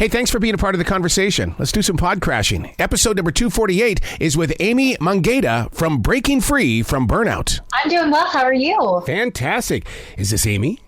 Hey, thanks for being a part of the conversation. Let's do some pod crashing. Episode number 248 is with Amy Mangueira from Breaking Free from Burnout. I'm doing well. How are you? Fantastic. Is this Amy?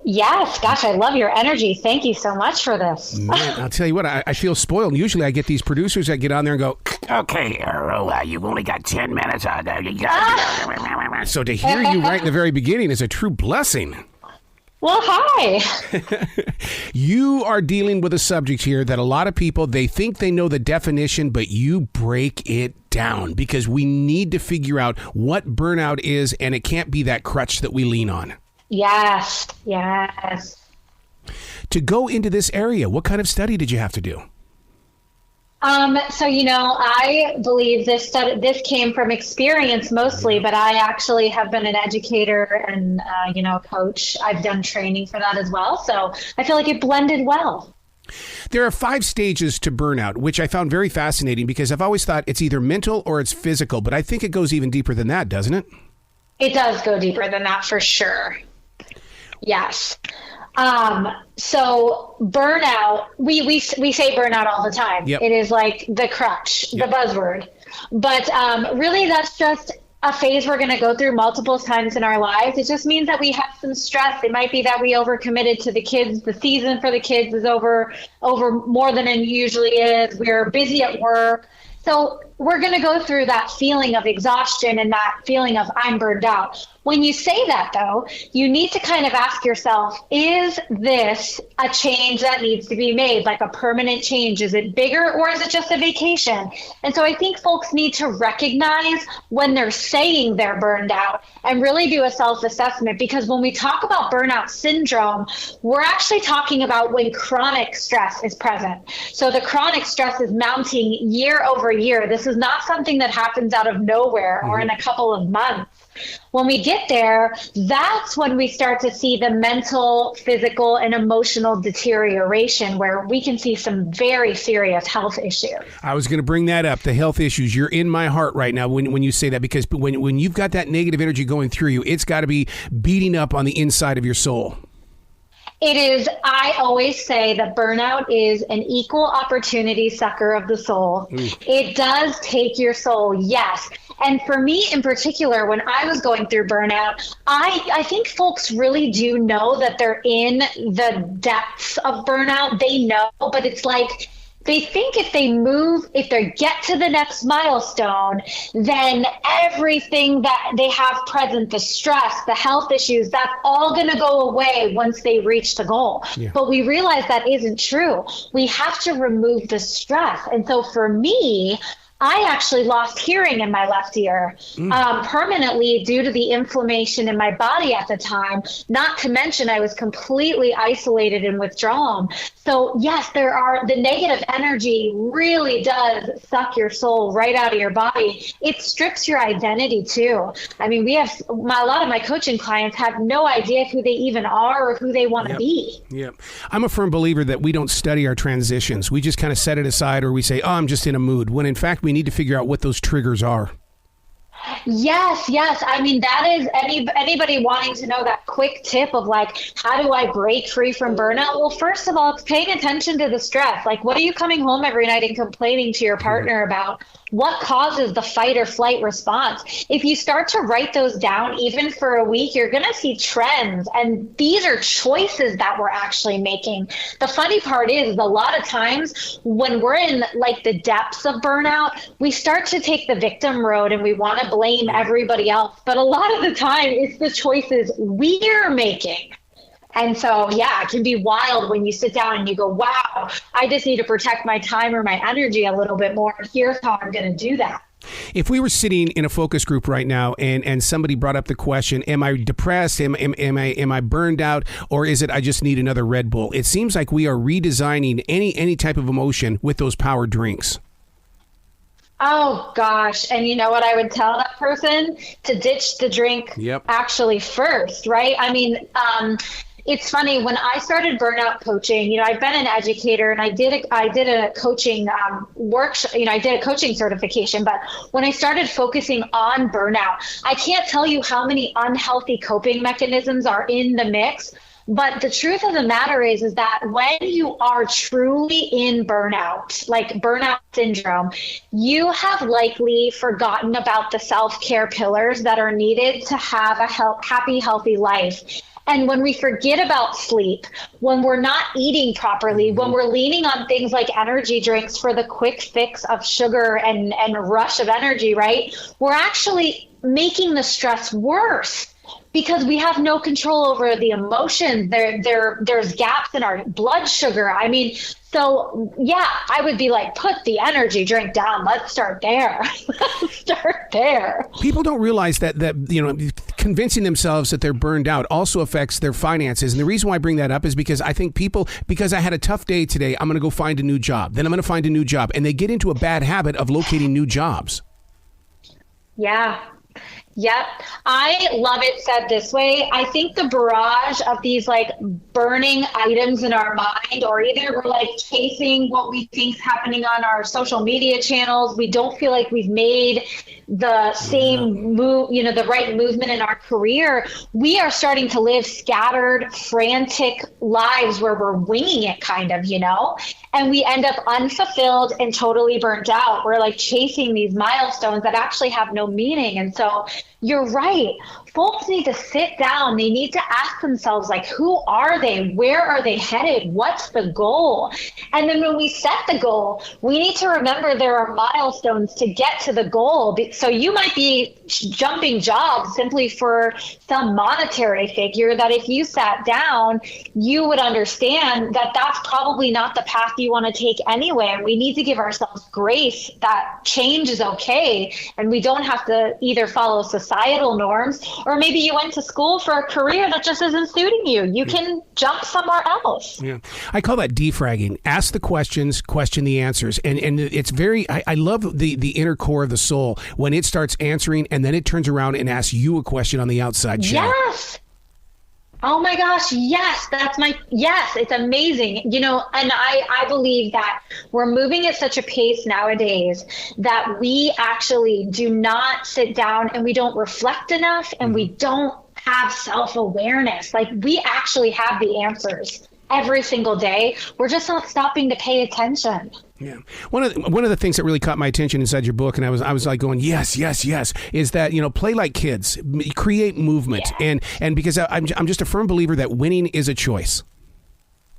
Yes. Gosh, I love your energy. Thank you so much for this. Man, I'll tell you what, I feel spoiled. Usually I get these producers that get on there and go, okay, you've only got 10 minutes. So to hear you right in the very beginning is a true blessing. Well, hi. You are dealing with a subject here that a lot of people, they think they know the definition, but you break it down because we need to figure out what burnout is, and it can't be that crutch that we lean on. Yes. To go into this area, what kind of study did you have to do? So, I believe this came from experience mostly, but I actually have been an educator and, coach. I've done training for that as well. So I feel like it blended well. There are 5 stages to burnout, which I found very fascinating because I've always thought it's either mental or it's physical, but I think it goes even deeper than that, doesn't it? It does go deeper than that for sure. Yes. So burnout, we say burnout all the time. Yep. It is like the crutch, Yep. the buzzword. But really that's just a phase we're going to go through multiple times in our lives. It just means that we have some stress. It might be that we overcommitted to the kids. The season for the kids is over more than it usually is. We're busy at work. So we're going to go through that feeling of exhaustion and that feeling of I'm burned out. When you say that, though, you need to kind of ask yourself, is this a change that needs to be made, like a permanent change? Is it bigger or is it just a vacation? And so I think folks need to recognize when they're saying they're burned out and really do a self-assessment, because when we talk about burnout syndrome, we're actually talking about when chronic stress is present. So the chronic stress is mounting year over year. This is not something that happens out of nowhere or in a couple of months. When we get there, that's when we start to see the mental, physical, and emotional deterioration where we can see some very serious health issues. I was going to bring that up, the health issues. You're in my heart right now when you say that, because when you've got that negative energy going through you, it's got to be beating up on the inside of your soul. It is. I always say that burnout is an equal opportunity sucker of the soul. It does take your soul, yes. And for me in particular, when I was going through burnout, I think folks really do know that they're in the depths of burnout. They know, but it's like they think if they get to the next milestone, then everything that they have present, the stress, the health issues, that's all going to go away once they reach the goal. Yeah. But we realize that isn't true. We have to remove the stress. And so for me, I actually lost hearing in my left ear permanently due to the inflammation in my body at the time, not to mention I was completely isolated and withdrawn. So yes, the negative energy really does suck your soul right out of your body. It strips your identity too. I mean, a lot of my coaching clients have no idea who they even are or who they want to be. Yep. I'm a firm believer that we don't study our transitions. We just kind of set it aside, or we say, I'm just in a mood, when in fact we need to figure out what those triggers are. Yes. I mean, that is anybody wanting to know that quick tip of like, how do I break free from burnout? Well, first of all, it's paying attention to the stress. Like, what are you coming home every night and complaining to your partner about? What causes the fight or flight response? If you start to write those down, even for a week, you're going to see trends. And these are choices that we're actually making. The funny part is a lot of times when we're in like the depths of burnout, we start to take the victim road and we want to blame everybody else. But a lot of the time, it's the choices we're making. And so, yeah, it can be wild when you sit down and you go, wow, I just need to protect my time or my energy a little bit more. Here's how I'm going to do that. If we were sitting in a focus group right now and somebody brought up the question, am I depressed? Am I burned out? Or is it I just need another Red Bull? It seems like we are redesigning any type of emotion with those power drinks. Oh, gosh. And you know what I would tell that person? To ditch the drink actually first, right? I mean, it's funny, when I started burnout coaching, I've been an educator and I did a coaching workshop, I did a coaching certification, but when I started focusing on burnout, I can't tell you how many unhealthy coping mechanisms are in the mix. But the truth of the matter is that when you are truly in burnout, like burnout syndrome, you have likely forgotten about the self-care pillars that are needed to have a happy, healthy life. And when we forget about sleep, when we're not eating properly, when we're leaning on things like energy drinks for the quick fix of sugar and rush of energy, right? We're actually making the stress worse because we have no control over the emotions. There's gaps in our blood sugar. I mean, so yeah, I would be like, put the energy drink down. Let's start there. Let's start there. People don't realize that convincing themselves that they're burned out also affects their finances. And the reason why I bring that up is because I think because I had a tough day today, I'm going to go find a new job. Then I'm going to find a new job. And they get into a bad habit of locating new jobs. Yeah. Yep. I love it said this way. I think the barrage of these like burning items in our mind, or either we're like chasing what we think is happening on our social media channels. We don't feel like we've made the same move, the right movement in our career. We are starting to live scattered, frantic lives where we're winging it kind of, and we end up unfulfilled and totally burnt out. We're like chasing these milestones that actually have no meaning. And so you're right. Folks need to sit down. They need to ask themselves, like, who are they? Where are they headed? What's the goal? And then when we set the goal, we need to remember there are milestones to get to the goal. So you might be jumping jobs simply for some monetary figure that if you sat down, you would understand that that's probably not the path you want to take anyway. And we need to give ourselves grace that change is okay. And we don't have to either follow societal norms, or maybe you went to school for a career that just isn't suiting you. You can jump somewhere else. Yeah. I call that defragging. Ask the questions, question the answers. And it's very, I love the inner core of the soul when it starts answering and then it turns around and asks you a question on the outside. Yes. Oh my gosh. Yes. Yes. It's amazing. And I believe that we're moving at such a pace nowadays that we actually do not sit down and we don't reflect enough and we don't have self-awareness. Like we actually have the answers every single day. We're just not stopping to pay attention. Yeah. One of the things that really caught my attention inside your book, and I was like going, yes, is that, play like kids, create movement. Yeah. And because I'm just a firm believer that winning is a choice.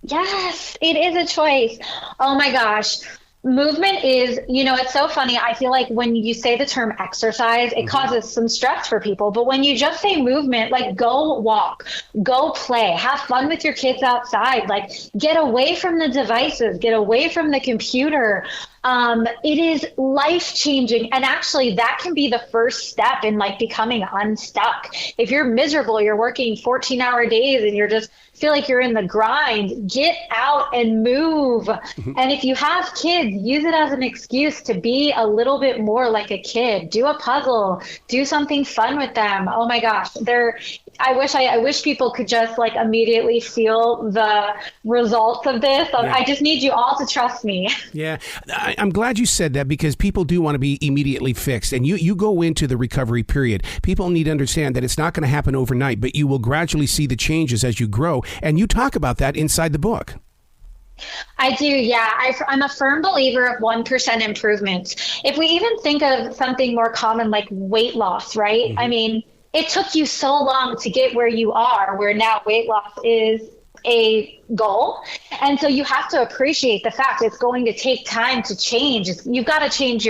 Yes, it is a choice. Oh my gosh. Movement is, it's so funny. I feel like when you say the term exercise, it causes some stress for people. But when you just say movement, like go walk, go play, have fun with your kids outside, like get away from the devices, get away from the computer. It is life-changing. And actually that can be the first step in like becoming unstuck. If you're miserable, you're working 14-hour days and you're just feel like you're in the grind, get out and move. And if you have kids, use it as an excuse to be a little bit more like a kid. Do a puzzle, do something fun with them. Oh my gosh, I wish people could just like immediately feel the results of this. Yeah. I just need you all to trust me. Yeah, I'm glad you said that because people do want to be immediately fixed. And you go into the recovery period. People need to understand that it's not going to happen overnight, but you will gradually see the changes as you grow. And you talk about that inside the book. I do, yeah. I'm a firm believer of 1% improvements. If we even think of something more common like weight loss, right? I mean, it took you so long to get where you are, where now weight loss is a goal. And so you have to appreciate the fact it's going to take time to change. You've got to change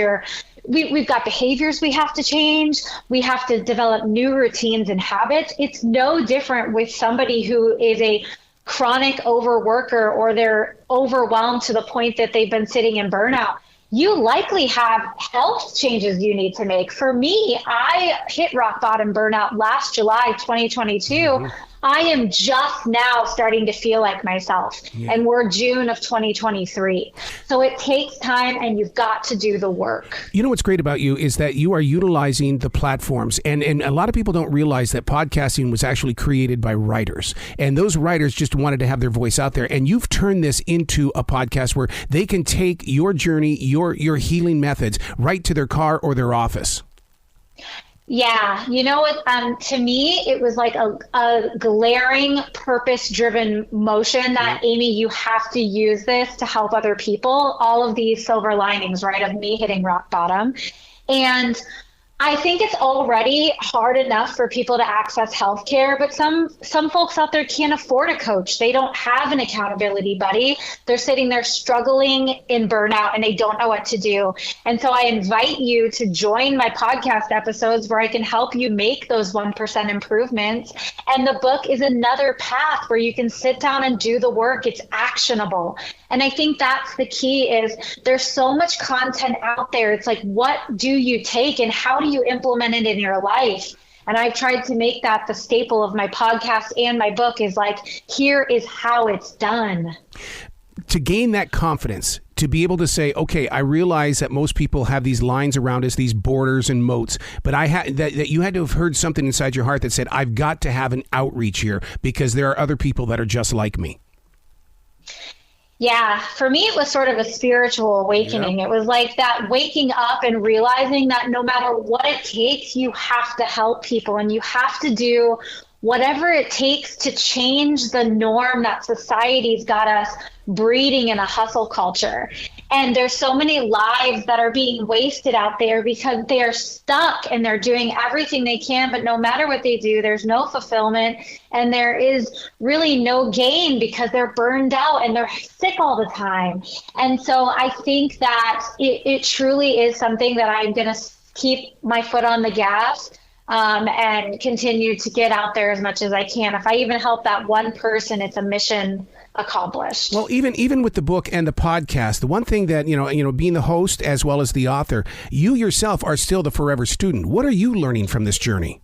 we've got behaviors we have to change. We have to develop new routines and habits. It's no different with somebody who is a chronic overworker or they're overwhelmed to the point that they've been sitting in burnout. You likely have health changes you need to make. For me, I hit rock bottom burnout last July 2022. I am just now starting to feel like myself, and we're June of 2023. So it takes time, and you've got to do the work. You know what's great about you is that you are utilizing the platforms, and a lot of people don't realize that podcasting was actually created by writers, and those writers just wanted to have their voice out there, and you've turned this into a podcast where they can take your journey, your healing methods right to their car or their office. Yeah, you know what? To me, it was like a glaring, purpose-driven motion that, Amy, you have to use this to help other people. All of these silver linings, right, of me hitting rock bottom. And I think it's already hard enough for people to access healthcare, but some folks out there can't afford a coach. They don't have an accountability buddy. They're sitting there struggling in burnout and they don't know what to do. And so I invite you to join my podcast episodes where I can help you make those 1% improvements. And the book is another path where you can sit down and do the work. It's actionable. And I think that's the key is there's so much content out there. It's like, what do you take and how do you implement it in your life? And I've tried to make that the staple of my podcast and my book is like, here is how it's done. To gain that confidence, to be able to say, okay, I realize that most people have these lines around us, these borders and moats, but that you had to have heard something inside your heart that said, I've got to have an outreach here because there are other people that are just like me. Yeah, for me, it was sort of a spiritual awakening. It was like that waking up and realizing that no matter what it takes, you have to help people and you have to do whatever it takes to change the norm that society's got us breeding in a hustle culture. And there's so many lives that are being wasted out there because they're stuck and they're doing everything they can, but no matter what they do, there's no fulfillment and there is really no gain because they're burned out and they're sick all the time. And so I think that it truly is something that I'm going to keep my foot on the gas and continue to get out there as much as I can. If I even help that one person, it's a mission accomplished. Well, even with the book and the podcast, the one thing that, you know, being the host as well as the author, you yourself are still the forever student. What are you learning from this journey?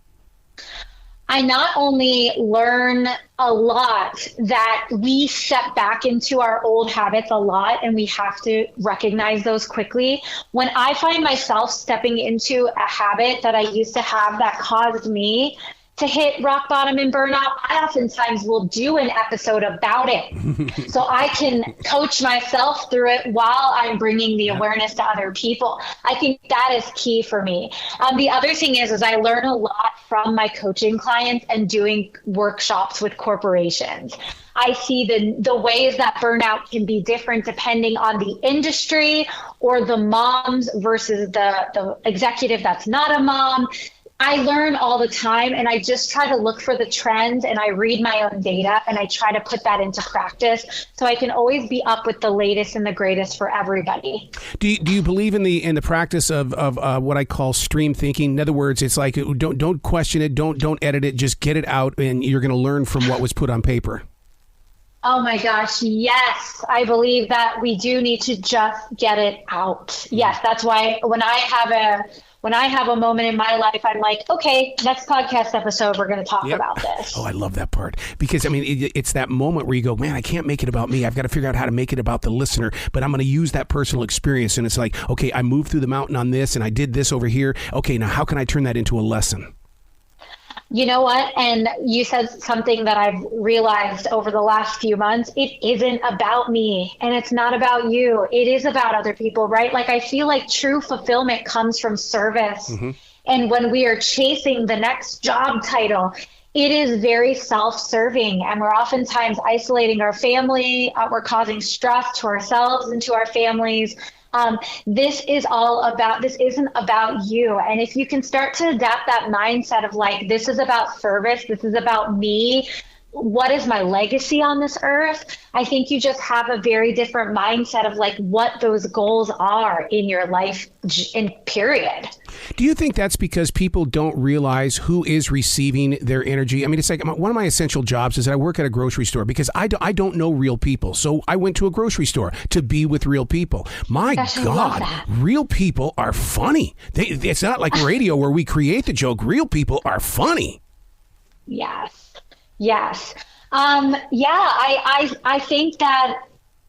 I not only learn a lot that we step back into our old habits a lot and we have to recognize those quickly. When I find myself stepping into a habit that I used to have that caused me to hit rock bottom and burnout, I oftentimes will do an episode about it so I can coach myself through it while I'm bringing the awareness to other people. I think that is key for me. The other thing is I learn a lot from my coaching clients and doing workshops with corporations. I see the ways that burnout can be different depending on the industry or the moms versus the executive that's not a mom. I learn all the time and I just try to look for the trends and I read my own data and I try to put that into practice so I can always be up with the latest and the greatest for everybody. Do you believe in the practice of what I call stream thinking? In other words, it's like don't question it, don't edit it, just get it out and you're going to learn from what was put on paper. Oh my gosh, yes. I believe that we do need to just get it out. Yes, that's why when I have a moment in my life, I'm like, okay, next podcast episode, we're going to talk about this. Oh, I love that part because, I mean, it's that moment where you go, man, I can't make it about me. I've got to figure out how to make it about the listener, but I'm going to use that personal experience. And it's like, okay, I moved through the mountain on this and I did this over here. Okay, now how can I turn that into a lesson? You know what? And you said something that I've realized over the last few months. It isn't about me and it's not about you. It is about other people, right? Like I feel like true fulfillment comes from service. Mm-hmm. And when we are chasing the next job title, it is very self-serving and we're oftentimes isolating our family. We're causing stress to ourselves and to our families. This isn't about you. And if you can start to adapt that mindset of like, this is about service, this is about me, what is my legacy on this earth? I think you just have a very different mindset of like what those goals are in your life in period. Do you think that's because people don't realize who is receiving their energy? I mean, it's like one of my essential jobs is that I work at a grocery store because I don't know real people. So I went to a grocery store to be with real people. My God, real people are funny. It's not like radio where we create the joke. Real people are funny. Yes. Yes. I think that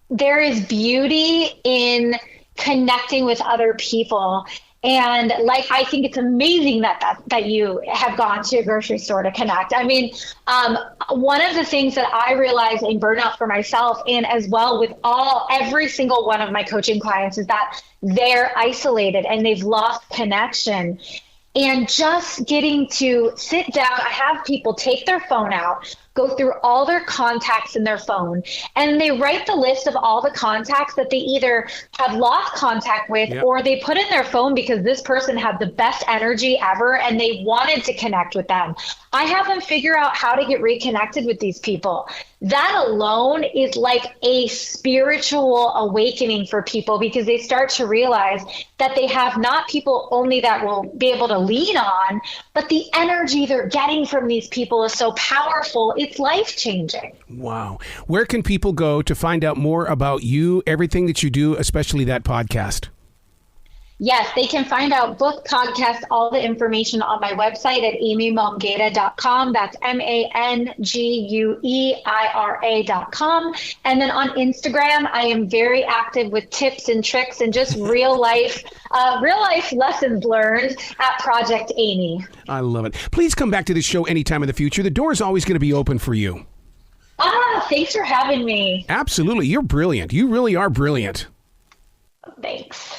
there is beauty in connecting with other people. And like, I think it's amazing that you have gone to a grocery store to connect. I mean, one of the things that I realized in burnout for myself and as well with every single one of my coaching clients is that they're isolated and they've lost connection. And just getting to sit down, I have people take their phone out, go through all their contacts in their phone, and they write the list of all the contacts that they either have lost contact with or they put in their phone because this person had the best energy ever and they wanted to connect with them. I have them figure out how to get reconnected with these people. That alone is like a spiritual awakening for people because they start to realize that they have not people only that will be able to lean on, but the energy they're getting from these people is so powerful. It's life-changing. Wow. Where can people go to find out more about you, everything that you do, especially that podcast? Yes, they can find out book, podcast, all the information on my website at amymangueira.com. That's MANGUEIRA.com. And then on Instagram, I am very active with tips and tricks and just real life lessons learned at Project Amy. I love it. Please come back to the show anytime in the future. The door is always going to be open for you. Thanks for having me. Absolutely. You're brilliant. You really are brilliant. Thanks.